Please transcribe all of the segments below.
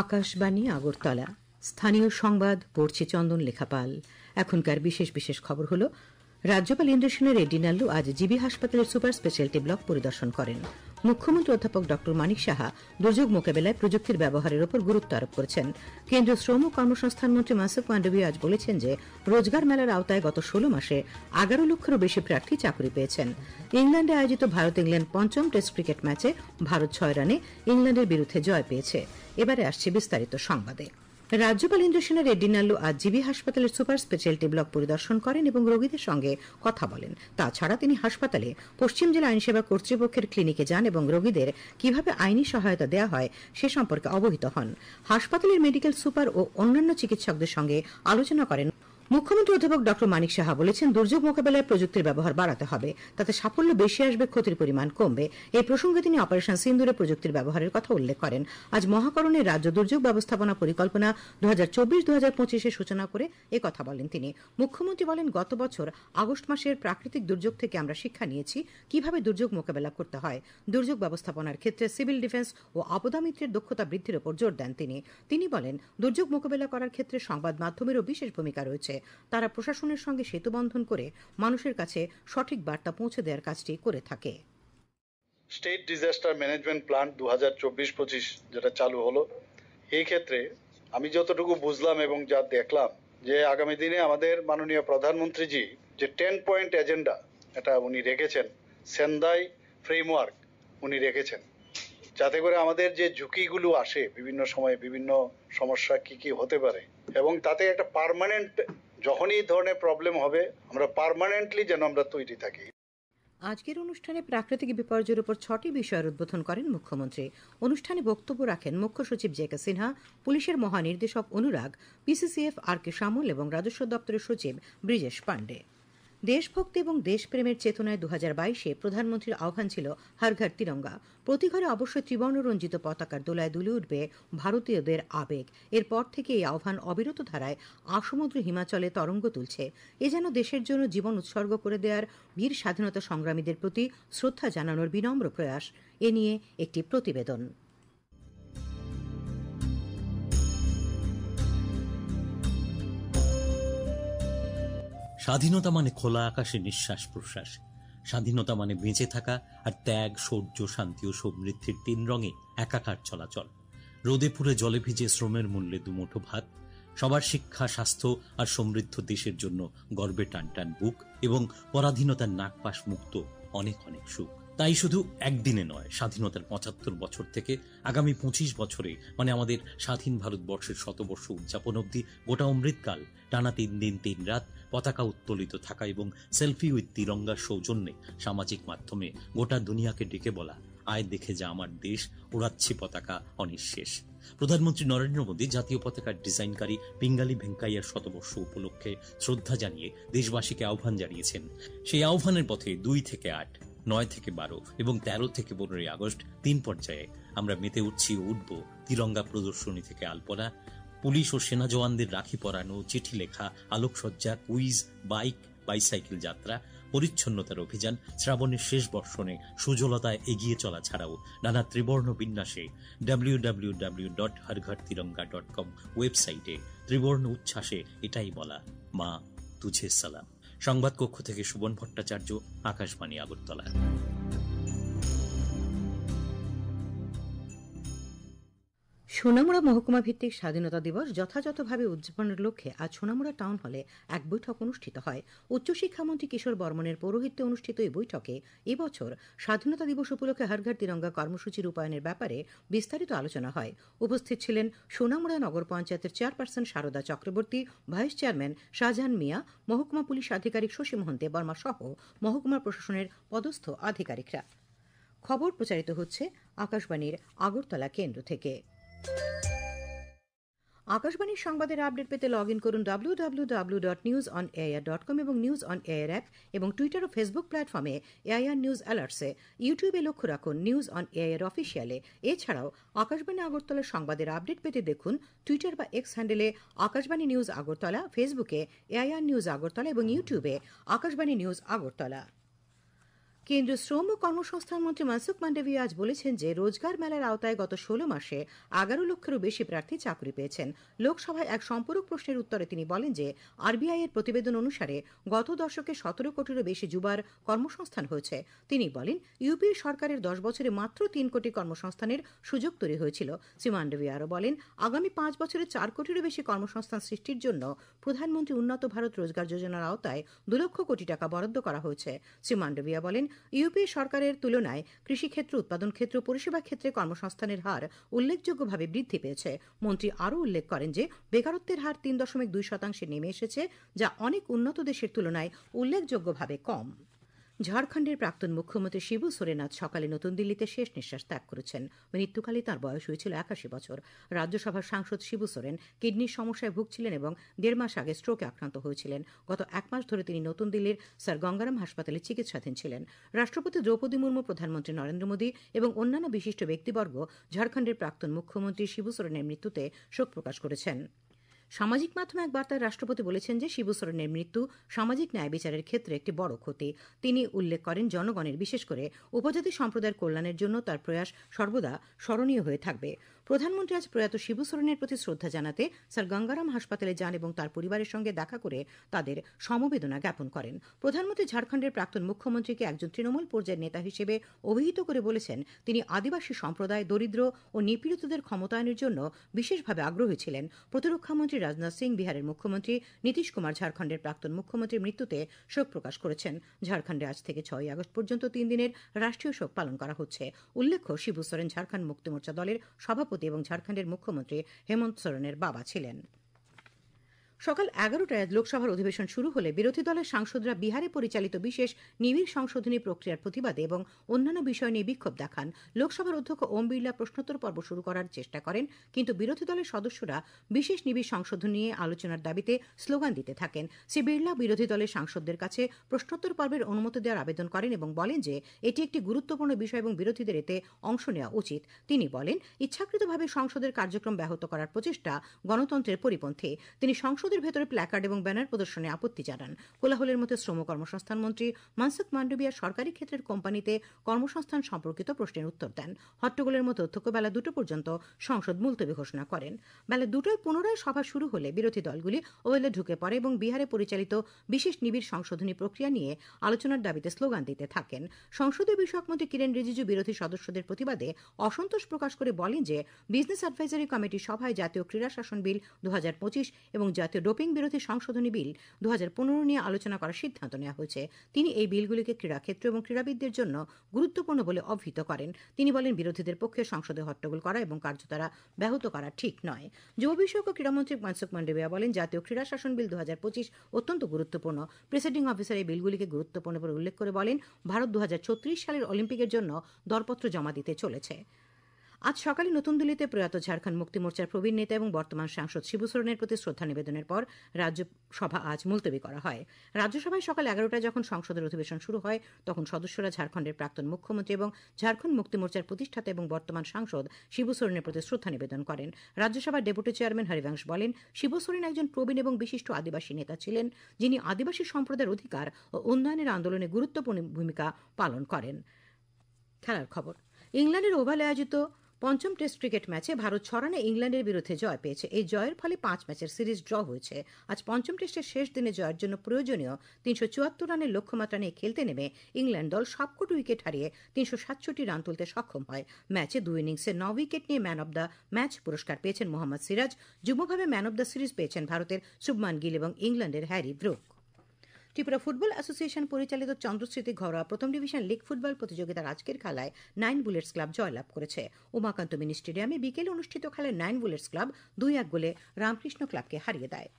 আকাশবাণী আগরতলা স্থানীয় সংবাদ পড়ছে চন্দন লেখাপাল। এখনকার বিশেষ বিশেষ খবর হলো, রাজ্যপাল ইন্দ্রসেন রেড্ডি নাল্লু আজ জিবি হাসপাতালের সুপার স্পেশালিটি ব্লক পরিদর্শন করেন। মুখ্যমন্ত্রী অধ্যাপক ড মানিক সাহা দুর্যোগ মোকাবেলায় প্রযুক্তির ব্যবহারের উপর গুরুত্ব আরোপ করেছেন। কেন্দ্রীয় শ্রম ও কর্মসংস্থান মন্ত্রী মানসুখ মান্ডভিয়া আজ বলেছেন যে রোজগার মেলার আওতায় গত 16 মাসে 11 লক্ষেরও বেশি প্রার্থী চাকরি পেয়েছেন। ইংল্যান্ডে আয়োজিত ভারত ইংল্যান্ড পঞ্চম টেস্ট ক্রিকেট ম্যাচে ভারত 6 রানে ইংল্যান্ডের বিরুদ্ধে জয় পেয়েছে। এবারে আসছে বিস্তারিত সংবাদে। রাজ্যপাল ইন্দ্রসেন রেড্ডি নাল্লু আজ জিবি হাসপাতালের সুপার স্পেশালিটি ব্লক পরিদর্শন করেন এবং রোগীদের সঙ্গে কথা বলেন। তাছাড়া তিনি হাসপাতালে পশ্চিম জেলা আইনসেবা কর্তৃপক্ষের ক্লিনিকে যান এবং রোগীদের কিভাবে আইনি সহায়তা দেওয়া হয় সে সম্পর্কে অবহিত হন। হাসপাতালের মেডিকেল সুপার ও অন্যান্য চিকিৎসকদের সঙ্গে আলোচনা করেন। মুখ্যমন্ত্রী অধ্যাপক ড মানিক সাহা বলেছেন, দুর্যোগ মোকাবেলায় প্রযুক্তির ব্যবহার বাড়াতে হবে, তাতে সাফল্য বেশি আসবে, ক্ষতির পরিমাণ কমবে। এই প্রসঙ্গে তিনি অপারেশন সিন্দুরে প্রযুক্তির ব্যবহারের কথা উল্লেখ করেন। আজ মহাকরণের রাজ্য দুর্যোগ ব্যবস্থাপনা পরিকল্পনা 2024-2025 সূচনা করে একথা বলেন তিনি। মুখ্যমন্ত্রী বলেন, গত বছর আগস্ট মাসের প্রাকৃতিক দুর্যোগ থেকে আমরা শিক্ষা নিয়েছি কিভাবে দুর্যোগ মোকাবেলা করতে হয়। দুর্যোগ ব্যবস্থাপনার ক্ষেত্রে সিভিল ডিফেন্স ও আপদা মিত্রের দক্ষতা বৃদ্ধির উপর জোর দেন তিনি বলেন, দুর্যোগ মোকাবেলা করার ক্ষেত্রে সংবাদ মাধ্যমেরও বিশেষ ভূমিকা রয়েছে। তারা প্রশাসনের সঙ্গে সেতু বন্ধন করে মানুষের কাছে সঠিক বার্তা পৌঁছে দেওয়ার কাজটি করে থাকে। স্টেট ডিজাস্টার ম্যানেজমেন্ট প্ল্যান 2024-25 যেটা চালু হলো, এই ক্ষেত্রে আমি যতটুকু বুঝলাম এবং যা দেখলাম যে আগামী দিনে আমাদের মাননীয় প্রধানমন্ত্রীজি যে 10 পয়েন্ট এজেন্ডা এটা উনি রেখেছেন, সেন্দাই ফ্রেমওয়ার্ক উনি রেখেছেন, যাতে করে আমাদের যে ঝুঁকিগুলো আসে বিভিন্ন সময়ে বিভিন্ন সমস্যা কি হতে পারে এবং তাতে একটা পার্মানেন্ট যখনই এই ধরনের প্রবলেম হবে আমরা পার্মানেন্টলি যেন আমরা তৈরি থাকি। আজকের অনুষ্ঠানে প্রাকৃতিক বিপর্যয়ের উপর 6টি বিষয়ের উদ্বোধন করেন মুখ্যমন্ত্রী। অনুষ্ঠানে বক্তব্য রাখেন মুখ্য সচিব জে.কে. সিনহা, পুলিশের মহানির্দেশক অনুরাগ, পিসিসিএফ আর.কে. সামল এবং রাজস্ব দপ্তরের সচিব ব্রিজেশ পান্ডে। দেশভক্তি এবং দেশপ্রেমের চেতনায় 2022-এ প্রধানমন্ত্রীর আহ্বান ছিল হর ঘর তিরঙ্গা। প্রতি ঘরে অবশ্যই ত্রিবর্ণ রঞ্জিত পতাকার দোলায় দুলে উঠবে ভারতীয়দের আবেগ। এরপর থেকে এই আহ্বান অবিরত ধারায় আসমুদ্র হিমাচলে তরঙ্গ তুলছে। এ যেন দেশের জন্য জীবন উৎসর্গ করে দেওয়ার বীর স্বাধীনতা সংগ্রামীদের প্রতি শ্রদ্ধা জানানোর বিনম্র প্রয়াস। এ নিয়ে একটি প্রতিবেদন। স্বাধীনতা মানে খোলা আকাশে নিঃশ্বাস প্রশ্বাস। স্বাধীনতা মানে বেঁচে থাকা আর ত্যাগ, শৌর্য, শান্তি ও সমৃদ্ধির 3 রঙে একাকার চলাচল। রোদে পুড়ে জলে ভিজে শ্রমের মূল্যে দুমুঠো ভাত, সবার শিক্ষা, স্বাস্থ্য আর সমৃদ্ধ দেশের জন্য গর্বে টান টান বুক এবং পরাধীনতার নাগপাশ মুক্ত অনেক অনেক সুখ। তাই শুধু একদিনে নয়, স্বাধীনতার 75 বছর থেকে আগামী 25 বছরে মানে আমাদের স্বাধীন ভারতবর্ষের 100 বর্ষ উদযাপন অবধি গোটা অমৃতকাল টানা 3 দিন 3 রাত পতাকা উত্তোলিত থাকা এবং সেলফি উইথ তিরঙ্গার সৌজন্যে সামাজিক মাধ্যমে গোটা দুনিয়াকে ডেকে বলা, আয় দেখে যা আমার দেশ, উড়াচ্ছি পতাকা অনিঃশেষ। প্রধানমন্ত্রী নরেন্দ্র মোদী জাতীয় পতাকার ডিজাইনকারী পিঙ্গালি ভেঙ্কাইয়ার 100 বর্ষ উপলক্ষে শ্রদ্ধা জানিয়ে দেশবাসীকে আহ্বান জানিয়েছেন। সেই আহ্বানের পথে 2 থেকে 8, 9 থেকে 12 এবং 13 থেকে 15 আগস্ট 3 পর্যায়ে আমরা মেতে উঠছি ও উঠব তিরঙ্গা প্রদর্শনী থেকে আলপনা, পুলিশ ও সেনা জওয়ানদের রাখি পরানো, চিঠি লেখা, আলোকসজ্জা, কুইজ, বাইক, বাইসাইকেল যাত্রা, পরিচ্ছন্নতার অভিযান, শ্রাবণের শেষ বর্ষণে সুজলতায় এগিয়ে চলা ছাড়াও নানা ত্রিবর্ণ বিন্যাসে www.harghartiranga.com ওয়েবসাইটে ত্রিবর্ণ উচ্ছ্বাসে এটাই বলা, মা তুঝে সালাম। সংবাদ কক্ষ থেকে সুবন ভট্টাচার্য, আকাশবাণী আগরতলা। সোনামুড়া মহকুমা ভিত্তিক স্বাধীনতা দিবস যথাযথভাবে উদযাপনের লক্ষ্যে আজ সোনামুড়া টাউন হলে এক বৈঠক অনুষ্ঠিত হয়। উচ্চশিক্ষামন্ত্রী কিশোর বর্মনের পৌরোহিত্যে অনুষ্ঠিত এই বৈঠকে এবছর স্বাধীনতা দিবস উপলক্ষে হর ঘর তিরঙ্গা কর্মসূচি রূপায়ণের ব্যাপারে বিস্তারিত আলোচনা হয়। উপস্থিত ছিলেন সোনামুড়া নগর পঞ্চায়েতের chairperson Sharda Chakraborty, vice chairman Shahjahan Mia, মহকুমা পুলিশ আধিকারিক শশী মোহন্তে বর্মা সহ মহকুমা প্রশাসনের পদস্থ আধিকারিকরা। খবর প্রচারিত হচ্ছে আকাশবাণীর আগরতলা কেন্দ্র থেকে। আকাশবাণীর সংবাদের আপডেট পেতে লগ ইন করুন www.newsonair.com এবং নিউজ অন এয়ার অ্যাপ এবং টুইটার ও ফেসবুক প্ল্যাটফর্মে এআইআর নিউজ অ্যালার্টসে। ইউটিউবে লক্ষ্য রাখুন নিউজ অন এয়ার অফিসিয়ালে। এছাড়াও আকাশবাণী আগরতলার সংবাদের আপডেট পেতে দেখুন টুইটার বা এক্স হ্যান্ডেলে আকাশবাণী নিউজ আগরতলা, ফেসবুকে এআইআর নিউজ আগরতলা এবং ইউটিউবে আকাশবাণী নিউজ আগরতলা। কেন্দ্রীয় শ্রম ও কর্মসংস্থান মন্ত্রী মনসুখ মান্ডভিয়া আজ বলেছেন যে রোজগার মেলার আওতায় গত 16 মাসে 11 লক্ষেরও বেশি প্রার্থী চাকরি পেয়েছেন। লোকসভায় এক সম্পূরক প্রশ্নের উত্তরে তিনি বলেন যে আরবিআই এর প্রতিবেদন অনুসারে গত দশকে 17 কোটিরও বেশি যুবার কর্মসংস্থান হয়েছে। তিনি বলেন ইউপিএ সরকারের 10 বছরে মাত্র 3 কোটি কর্মসংস্থানের সুযোগ তৈরি হয়েছিল। শ্রী মান্ডভিয়া আরও বলেন আগামী 5 বছরে 4 কোটিরও বেশি কর্মসংস্থান সৃষ্টির জন্য প্রধানমন্ত্রী উন্নত ভারত রোজগার যোজনার আওতায় 2 লক্ষ কোটি টাকা বরাদ্দ করা হয়েছে। শ্রী মান্ডভিয়া বলেন ইউপিএ সরকারের তুলনায় কৃষিক্ষেত্র, উৎপাদন ক্ষেত্র, পরিষেবা ক্ষেত্রে কর্মসংস্থানের হার উল্লেখযোগ্যভাবে বৃদ্ধি পেয়েছে। মন্ত্রী আরও উল্লেখ করেন যে বেকারত্বের হার 3.2% নেমে এসেছে, যা অনেক উন্নত দেশের তুলনায় উল্লেখযোগ্যভাবে কম। ঝাড়খণ্ডের প্রাক্তন মুখ্যমন্ত্রী শিবু সোরেন আজ সকালে নতুন দিল্লিতে শেষ নিঃশ্বাস ত্যাগ করেছেন। মৃত্যুকালে তাঁর বয়স হয়েছিল 81 বছর। রাজ্যসভার সাংসদ শিবু সোরেন কিডনির সমস্যায় ভুগছিলেন এবং 1.5 মাস আগে স্ট্রোকে আক্রান্ত হয়েছিলেন। গত 1 মাস ধরে তিনি নতুন দিল্লির স্যার গঙ্গারাম হাসপাতালে চিকিৎসাধীন ছিলেন। রাষ্ট্রপতি দ্রৌপদী মুর্মু, প্রধানমন্ত্রী নরেন্দ্র মোদী এবং অন্যান্য বিশিষ্ট ব্যক্তিবর্গ ঝাড়খণ্ডের প্রাক্তন মুখ্যমন্ত্রী শিবু সোরেনের মৃত্যুতে শোক প্রকাশ করেছেন। সামাজিক মাধ্যমে এক বার্তায় রাষ্ট্রপতি বলেছেন যে শিবু সোরেনের মৃত্যু সামাজিক ন্যায় বিচারের ক্ষেত্রে একটি বড় ক্ষতি। তিনি উল্লেখ করেন জনগণের, বিশেষ করে উপজাতি সম্প্রদায়ের কল্যাণের জন্য তার প্রয়াস সর্বদা স্মরণীয় হয়ে থাকবে। প্রধানমন্ত্রী আজ প্রয়াত শিবু সোরেনের প্রতি শ্রদ্ধা জানাতে স্যার গঙ্গারাম হাসপাতালে যান এবং তার পরিবারের সঙ্গে দেখা করে তাদের সমবেদনা জ্ঞাপন করেন। প্রধানমন্ত্রী ঝাড়খণ্ডের প্রাক্তন মুখ্যমন্ত্রীকে একজন তৃণমূল পর্যায়ের নেতা হিসেবে অভিহিত করে বলেছেন তিনি আদিবাসী সম্প্রদায়, দরিদ্র ও নিপীড়িতদের ক্ষমতায়নের জন্য বিশেষভাবে আগ্রহী ছিলেন। প্রতিরক্ষামন্ত্রী রাজনাথ সিং, বিহারের মুখ্যমন্ত্রী নীতিশ কুমার ঝাড়খণ্ডের প্রাক্তন মুখ্যমন্ত্রীর মৃত্যুতে শোক প্রকাশ করেছেন। ঝাড়খণ্ডে আজ থেকে 6 আগস্ট পর্যন্ত 3 দিনের রাষ্ট্রীয় শোক পালন করা হচ্ছে। উল্লেখ্য শিবু সোরেন ঝাড়খণ্ড মুক্তি মোর্চা দলের সভাপতি এবং ঝাড়খণ্ডের মুখ্যমন্ত্রী হেমন্ত সোরেনের বাবা ছিলেন। সকাল 11টায় লোকসভার অধিবেশন শুরু হলে বিরোধী দলের সাংসদরা বিহারে পরিচালিত বিশেষ নিবিড় সংশোধনী প্রক্রিয়ার প্রতিবাদে এবং অন্যান্য বিষয় নিয়ে বিক্ষোভ দেখান। লোকসভার অধ্যক্ষ ওম বিড়লা প্রশ্নোত্তর পর্ব শুরু করার চেষ্টা করেন, কিন্তু বিরোধী দলের সদস্যরা বিশেষ নিবিড় সংশোধন নিয়ে আলোচনার দাবিতে স্লোগান দিতে থাকেন। শ্রী বিড়লা বিরোধী দলের সাংসদদের কাছে প্রশ্নোত্তর পর্বের অনুমতি দেওয়ার আবেদন করেন এবং বলেন যে এটি একটি গুরুত্বপূর্ণ বিষয় এবং বিরোধীদের এতে অংশ নেওয়া উচিত। তিনি বলেন ইচ্ছাকৃতভাবে সংসদের কার্যক্রম ব্যাহত করার প্রচেষ্টা গণতন্ত্রের পরিপন্থী। তিনি সংসদের ভেতরে প্ল্যাকার্ড এবং ব্যানার প্রদর্শনে আপত্তি জানান। কোলাহলের মধ্যে শ্রম কর্মসংস্থান মন্ত্রী মনসুখ মান্ডভিয়া সরকারি ক্ষেত্রের কোম্পানিতে কর্মসংস্থান সম্পর্কিত প্রশ্নের উত্তর দেন। হট্টগোলের মধ্যে অধ্যক্ষ বেলা 2টা পর্যন্ত সংসদ মুলতবি ঘোষণা করেন। বেলা 2টায় পুনরায় সভা শুরু হলে বিরোধী দলগুলি ওয়েলে ঢুকে পড়ে এবং বিহারে পরিচালিত বিশেষ নিবিড় সংশোধনী প্রক্রিয়া নিয়ে আলোচনার দাবিতে স্লোগান দিতে থাকেন। সংসদীয় বিষয়ক মন্ত্রী কিরেন রিজিজু বিরোধী সদস্যদের প্রতিবাদে অসন্তোষ প্রকাশ করে বলেন যে বিজনেস অ্যাডভাইজারি কমিটির সভায় জাতীয় ক্রীড়া শাসন বিল 2025 এবং জাতীয় ডোপিং বিরোধী সংশোধনী বিল 2015 নিয়ে আলোচনা করার সিদ্ধান্ত নেওয়া হয়েছে। তিনি এই বিলগুলিকে ক্রীড়াক্ষেত্র এবং ক্রীড়াবিদদের জন্য গুরুত্বপূর্ণ বলে অভিহিত করেন। তিনি বলেন বিরোধীদের পক্ষে সংসদে হট্টগোল করা এবং কার্যধারা ব্যাহত করা ঠিক নয়। যুব বিষয়ক ও ক্রীড়ামন্ত্রী মনসুখ মান্ডভিয়া বলেন জাতীয় ক্রীড়া শাসন বিল 2025 অত্যন্ত গুরুত্বপূর্ণ। প্রিসাইডিং অফিসার এই বিলগুলিকে গুরুত্বপূর্ণ বলে উল্লেখ করে বলেন ভারত 2036 সালের অলিম্পিকের জন্য দরপত্র জমা দিতে চলেছে। আজ সকালে নতুন দিল্লিতে প্রয়াত ঝাড়খণ্ড মুক্তি মোর্চার প্রবীণ নেতা এবং বর্তমান সাংসদ শিবু সোরেনের প্রতি শ্রদ্ধা নিবেদনের পর রাজ্যসভা আজ মুলতবি করা হয়। রাজ্যসভায় সকাল 11টায় যখন সংসদের অধিবেশন শুরু হয় তখন সদস্যরা ঝাড়খণ্ডের প্রাক্তন মুখ্যমন্ত্রী এবং ঝাড়খণ্ড মুক্তি মোর্চার প্রতিষ্ঠাতা এবং বর্তমান সাংসদ শিবু সোরেনের প্রতি শ্রদ্ধা নিবেদন করেন। রাজ্যসভার ডেপুটি চেয়ারম্যান হরিবংশ বলেন শিবু সোরেন একজন প্রবীণ এবং বিশিষ্ট আদিবাসী নেতা ছিলেন, যিনি আদিবাসী সম্প্রদায়ের অধিকার ও উন্নয়নের আন্দোলনে গুরুত্বপূর্ণ ভূমিকা পালন করেন। খেলার খবর। ইংল্যান্ডের ওভালে আয়োজিত পঞ্চম টেস্ট ক্রিকেট ম্যাচে ভারত 6 রানে ইংল্যান্ডের বিরুদ্ধে জয় পেয়েছে। এই জয়ের ফলে 5 ম্যাচের সিরিজ ড্র হয়েছে। আজ পঞ্চম টেস্টের শেষ দিনে জয়ের জন্য প্রয়োজনীয় 374 রানের লক্ষ্যমাত্রা নিয়ে খেলতে নেমে ইংল্যান্ড দল সবকটি উইকেট হারিয়ে 367 রান তুলতে সক্ষম হয়। ম্যাচে 2 ইনিংসে 9 উইকেট নিয়ে ম্যান অব দ্য ম্যাচ পুরস্কার পেয়েছেন মোহাম্মদ সিরাজ। যুগ্মভাবে ম্যান অব দ্য সিরিজ পেয়েছেন ভারতের শুভমান গিল এবং ইংল্যান্ডের Harry Brook. Tripura football association পরিচালিত চন্দ্রস্মৃতি ঘরোয়া প্রথম ডিভিশন লিগ ফুটবল প্রতিযোগিতার আজকের খেলায় 9 বুলেটস ক্লাব জয়লাভ করেছে। উমাকান্ত মিনি স্টেডিয়ামে বিকেলে অনুষ্ঠিত খেলায় 9 বুলেটস ক্লাব 2-1 গোলে রামকৃষ্ণ ক্লাবকে হারিয়ে দেয়।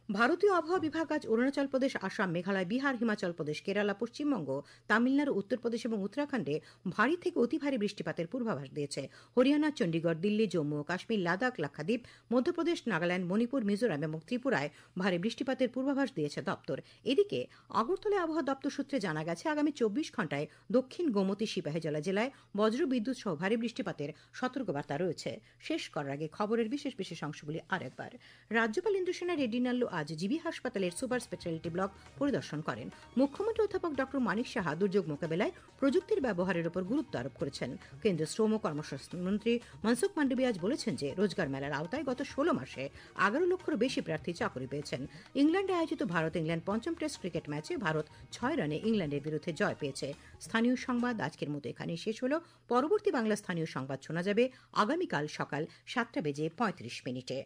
ভারতীয় আবহাওয়া বিভাগ আজ অরুণাচল প্রদেশ, আসাম, মেঘালয়, বিহার, হিমাচল প্রদেশ, কেরালা, পশ্চিমবঙ্গ, তামিলনাড়ু, উত্তরপ্রদেশ এবং উত্তরাখণ্ডে ভারী থেকে অতি ভারী বৃষ্টিপাতের পূর্বাভাস দিয়েছে। হরিয়ানা, চণ্ডীগড়, দিল্লি, জম্মু ও কাশ্মীর, লাদাখ, লাক্ষাদ্বীপ, মধ্যপ্রদেশ, নাগাল্যান্ড, মণিপুর, মিজোরাম এবং ত্রিপুরায় ভারী বৃষ্টিপাতের পূর্বাভাস দিয়েছে দপ্তর। এদিকে আগরতলা আবহাওয়া দপ্তর সূত্রে জানা গেছে আগামী 24 ঘণ্টায় দক্ষিণ গোমতী, সিপাহীজলা জেলায় বজ্র বিদ্যুৎ সহ ভারী বৃষ্টিপাতের সতর্কবার্তা রয়েছে। শেষ করার আগে খবরের বিশেষ বিশেষ অংশগুলি আরেকবার। রাজ্যপাল ইন্দ্রসেনা রেড্ডি নাল্লু আজ জিবি হাসপাতালের সুপার স্পেশালিটি ব্লক পরিদর্শন করেন। মুখ্যমন্ত্রী অধ্যাপক ড মানিক সাহা দুর্যোগ মোকাবেলায় প্রযুক্তির ব্যবহারের উপর গুরুত্ব আরোপ করেছেন। কেন্দ্রীয় শ্রম ও কর্মসংস্থান মন্ত্রী মনসুখ মান্ডভিয়া আজ বলেছেন যে রোজগার মেলার আওতায় গত 16 মাসে 11 লক্ষেরও বেশি প্রার্থী চাকরি পেয়েছেন। ইংল্যান্ডে আয়োজিত ভারত ইংল্যান্ড পঞ্চম টেস্ট ক্রিকেট ম্যাচে ভারত 6 রানে ইংল্যান্ডের বিরুদ্ধে জয় পেয়েছে। স্থানীয় সংবাদ আজকের মতো এখানেই শেষ হলো। পরবর্তী বাংলা স্থানীয় সংবাদ শোনা যাবে আগামীকাল সকাল 7:35 মিনিটে।